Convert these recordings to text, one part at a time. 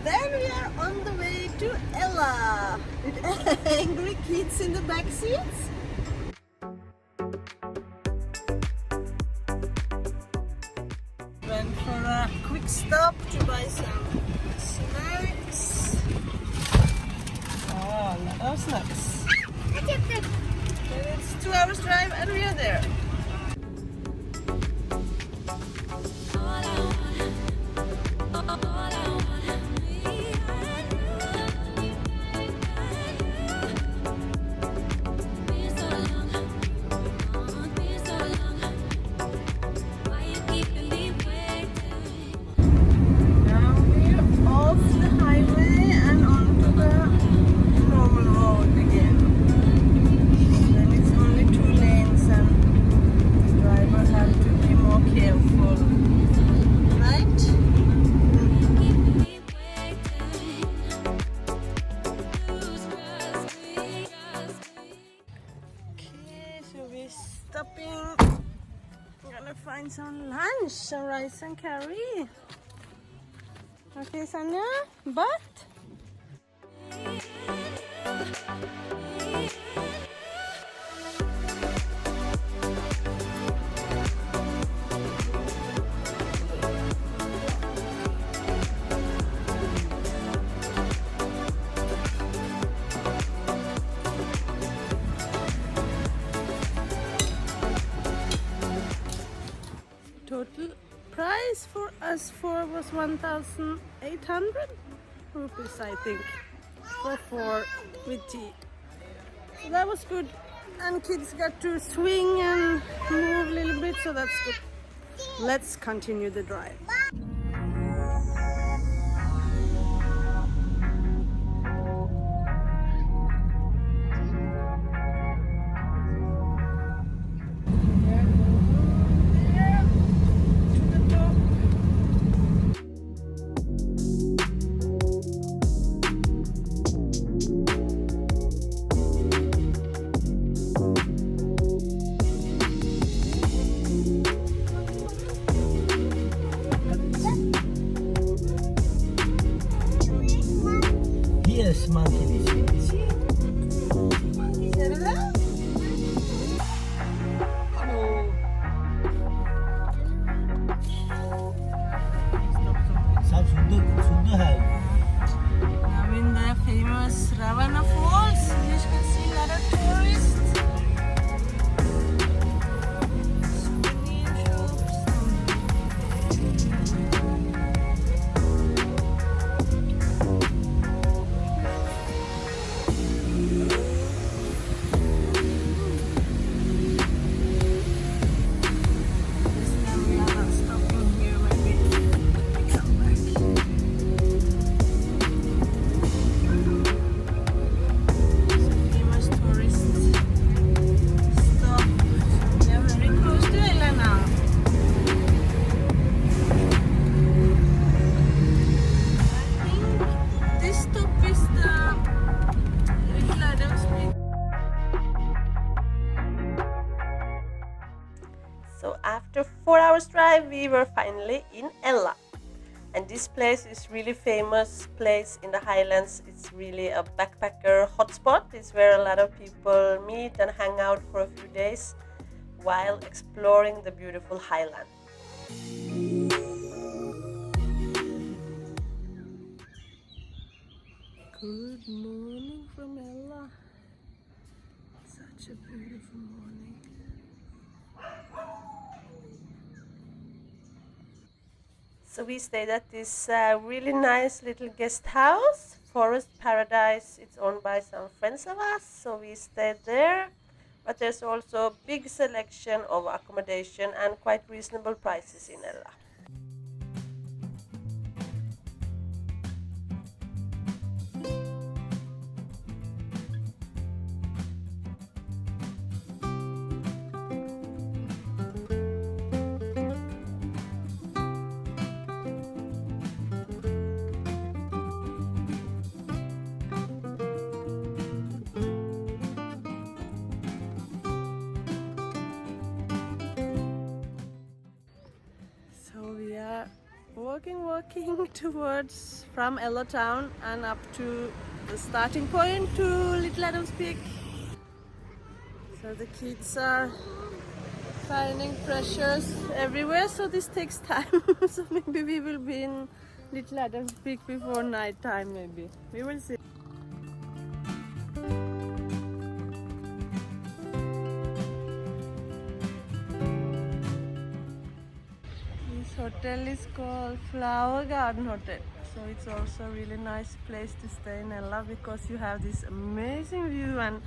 Then we are on the way to Ella with angry kids in the back seats. Went for a quick stop to buy some snacks. Oh, a lot of snacks. It's 2 hours drive and we are there. Stopping. I'm gonna find some lunch, some rice and curry. Okay, Sanya, but total price for us four was 1,800 rupees, I think, for four with tea. So that was good, and kids got to swing and move a little bit, so that's good. Let's continue the drive. Yes, monkey. Now in the famous Ravana Falls, you can see a lot of tourists. Souvenir shops. So after 4 hours drive, we were finally in Ella. And this place is really famous place in the highlands. It's really a backpacker hotspot. It's where a lot of people meet and hang out for a few days while exploring the beautiful highland. Good morning from Ella. Such a beautiful morning. So we stayed at this really nice little guest house, Forest Paradise. It's owned by some friends of us, so we stayed there. But there's also a big selection of accommodation and quite reasonable prices in Ella. So walking towards from Ella Town and up to the starting point to Little Adams Peak. So the kids are finding treasures everywhere, so this takes time. So maybe we will be in Little Adams Peak before night time, maybe. We will see. This hotel is called Flower Garden Hotel. So it's also a really nice place to stay in Ella because you have this amazing view and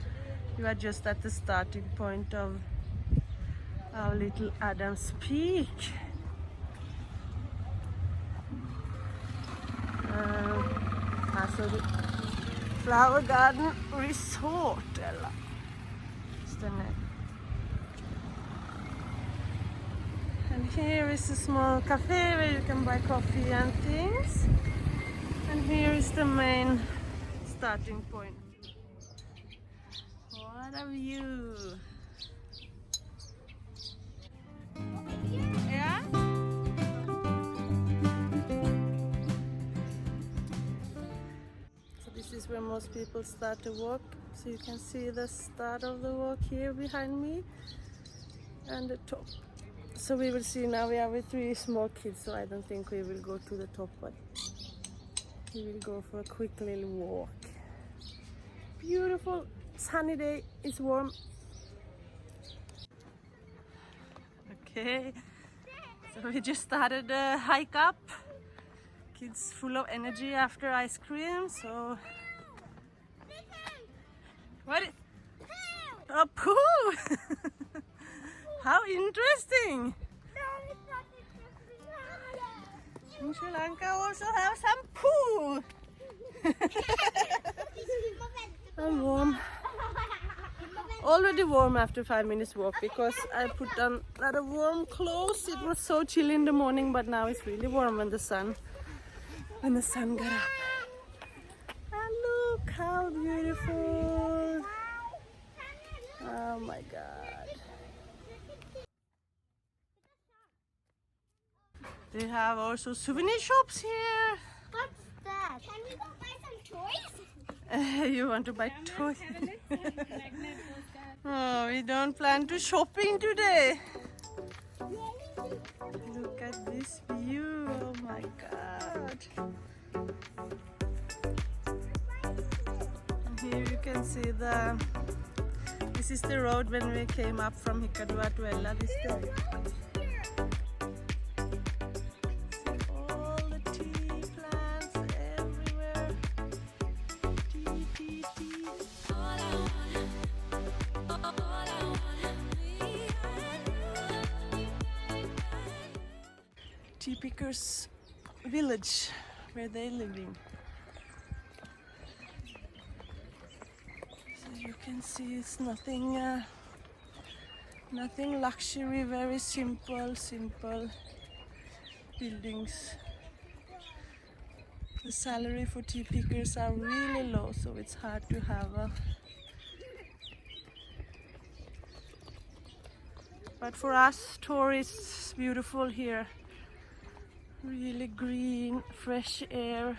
you are just at the starting point of our Little Adams Peak. So the Flower Garden Resort, Ella. It's the name. And here is a small cafe where you can buy coffee and things. And here is the main starting point. What a view! Yeah? So this is where most people start to walk. So you can see the start of the walk here behind me and the top. So we will see now. We have 3 small kids, so I don't think we will go to the top, but we will go for a quick little walk. Beautiful sunny day, it's warm. Okay, so we just started a hike up. Kids full of energy after ice cream, so... What? A pool! How interesting! In Sri Lanka also have some pool. I'm warm. Already warm after 5 minutes walk because I put on a lot of warm clothes. It was so chilly in the morning, but now it's really warm when the sun got up. And look how beautiful! Oh my God! They have also souvenir shops here. What's that? Can we go buy some toys? You want to buy toys? Oh, we don't plan to shopping today. Look at this view. Oh my God. And here you can see this is the road when we came up from Hikkaduwa to Ella this day. Tea pickers village where they're living. So you can see it's nothing luxury, very simple buildings. The salary for tea pickers are really low, so it's hard to have a... But for us tourists, beautiful here. Really green, fresh air.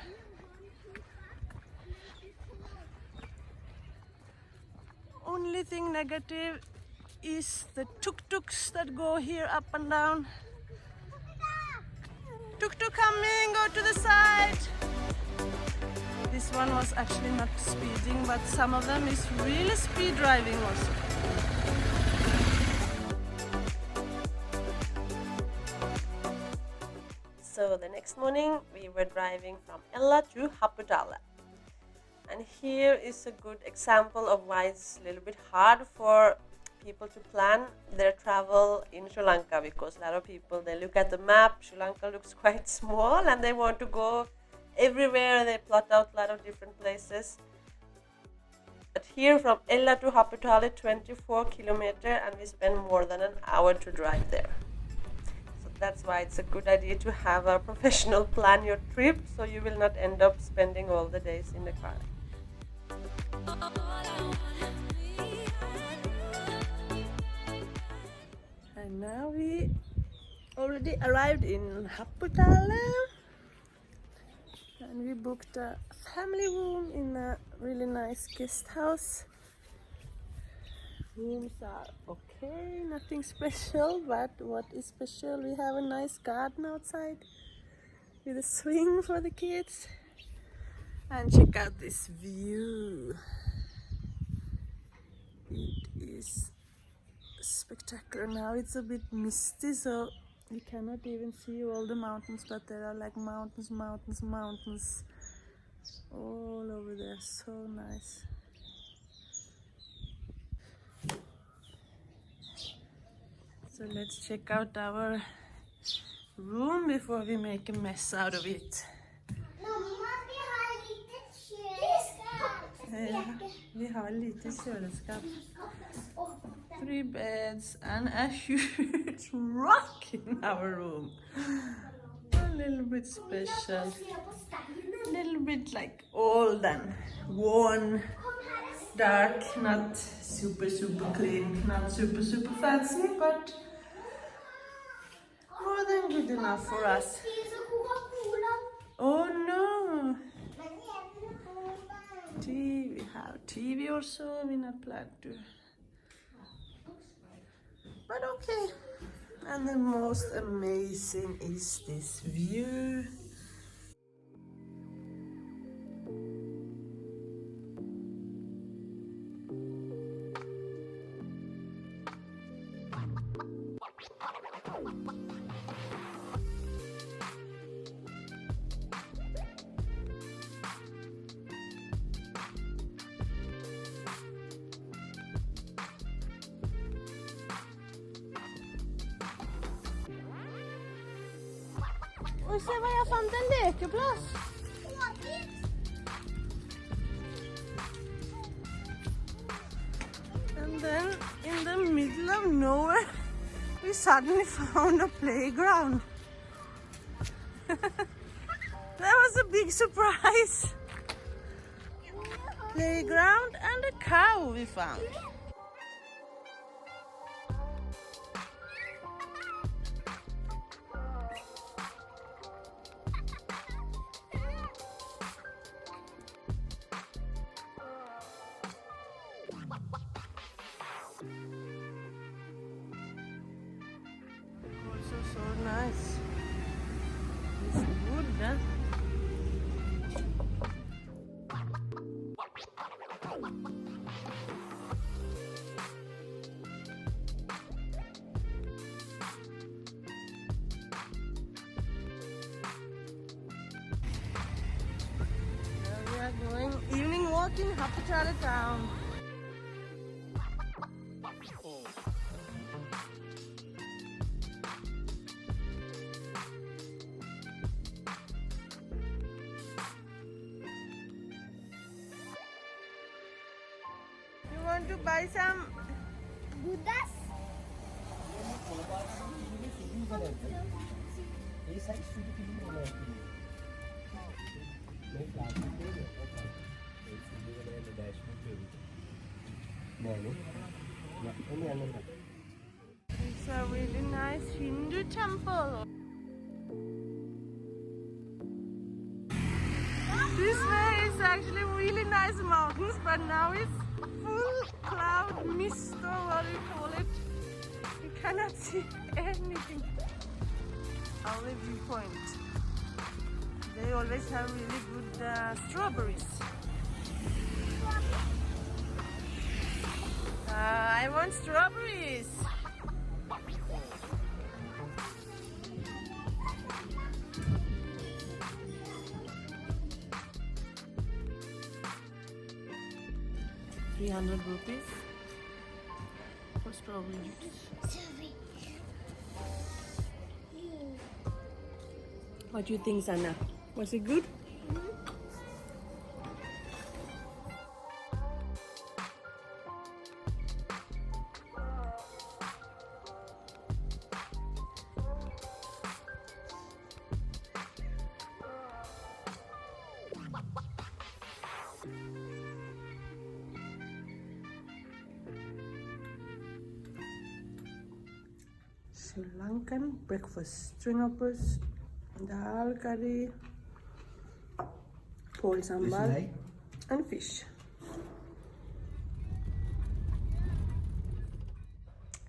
Only thing negative is the tuk-tuks that go here up and down. Tuk-tuk coming, go to the side. This one was actually not speeding, but some of them is really speed driving also. So the next morning we were driving from Ella to Haputale. And here is a good example of why it's a little bit hard for people to plan their travel in Sri Lanka, because a lot of people, they look at the map, Sri Lanka looks quite small and they want to go everywhere. They plot out a lot of different places. But here from Ella to Haputale, 24 kilometers, and we spend more than an hour to drive there. That's why it's a good idea to have a professional plan your trip, so you will not end up spending all the days in the car. And now we already arrived in Haputale. And we booked a family room in a really nice guest house. Rooms are okay, nothing special, but what is special, we have a nice garden outside with a swing for the kids. And check out this view. It is spectacular. Now it's a bit misty, so you cannot even see all the mountains, but there are like mountains all over there. So nice. So let's check out our room before we make a mess out of it. Vi har lite kjøleskap. 3 beds and a huge rock in our room. A little bit special. A little bit like old and worn, dark, not super clean, not super fancy, but more than good enough for us. Oh no! We have TV or so, we not plan to. But okay. And the most amazing is this view. Och se vad jag fann en lekeplats. And then in the middle of nowhere we suddenly found a playground. That was a big surprise. Playground and a cow we found. Also so nice. It's wood, huh? Now we are going evening walk in Haputale town. You want to buy some Buddhas? It's a really nice Hindu temple. This way is actually really nice mountains, but now it's full cloud mist or what do you call it. You cannot see anything. Our viewpoint. They always have really good strawberries. I want strawberries. ₹300 for strawberry juice. What do you think, Sanna? Was it good? Sri Lankan breakfast, string uppers, dal curry, pole sambal, and fish.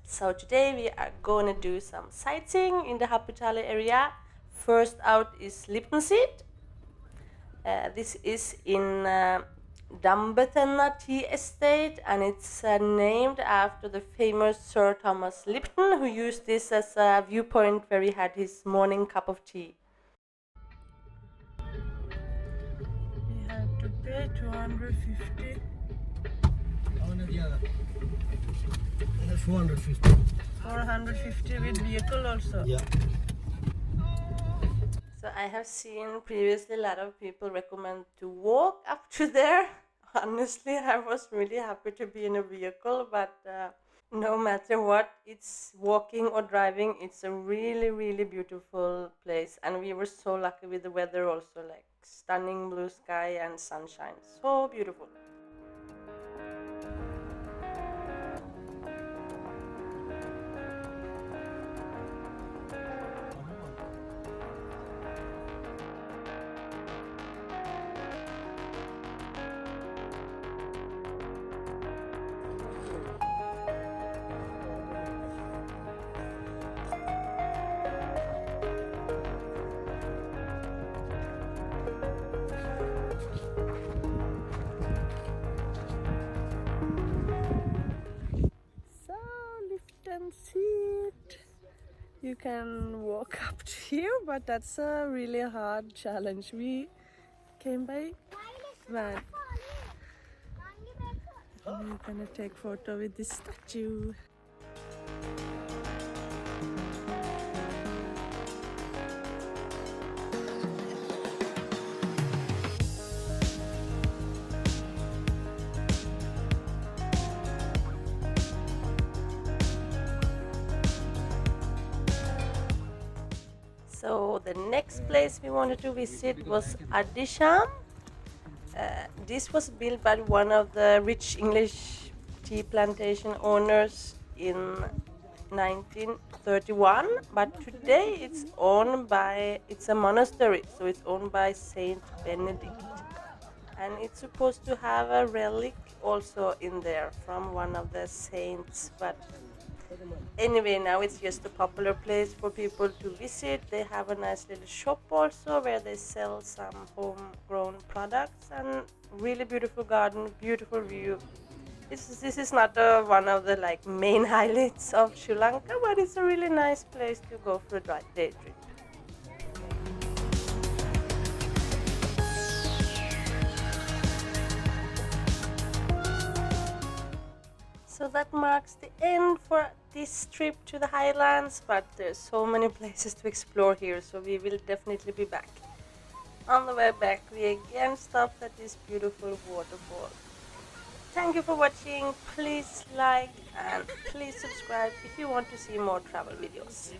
So today we are going to do some sightseeing in the Haputale area. First out is Slippin Seed. This is in Dambethenna Tea Estate, and it's named after the famous Sir Thomas Lipton, who used this as a viewpoint where he had his morning cup of tea. We have to pay 250. That's 450. 450 with vehicle also. Yeah. So I have seen previously a lot of people recommend to walk up to there. Honestly, I was really happy to be in a vehicle, but no matter what, it's walking or driving, it's a really, really beautiful place. And we were so lucky with the weather also, like stunning blue sky and sunshine. So beautiful. So, Lipton Seed. You can walk up to here, but that's a really hard challenge. We came by van. And we're gonna take photo with this statue. So the next place we wanted to visit was Adisham. This was built by one of the rich English tea plantation owners in 1931, but today it's a monastery, so it's owned by Saint Benedict, and it's supposed to have a relic also in there from one of the saints, but anyway, now it's just a popular place for people to visit. They have a nice little shop also where they sell some homegrown products, and really beautiful garden, beautiful view. This is not one of the main highlights of Sri Lanka, but it's a really nice place to go for a day trip. So that marks the end for this trip to the highlands, but there's so many places to explore here, so we will definitely be back. On the way back, we again stopped at this beautiful waterfall. Thank you for watching. Please like and please subscribe if you want to see more travel videos.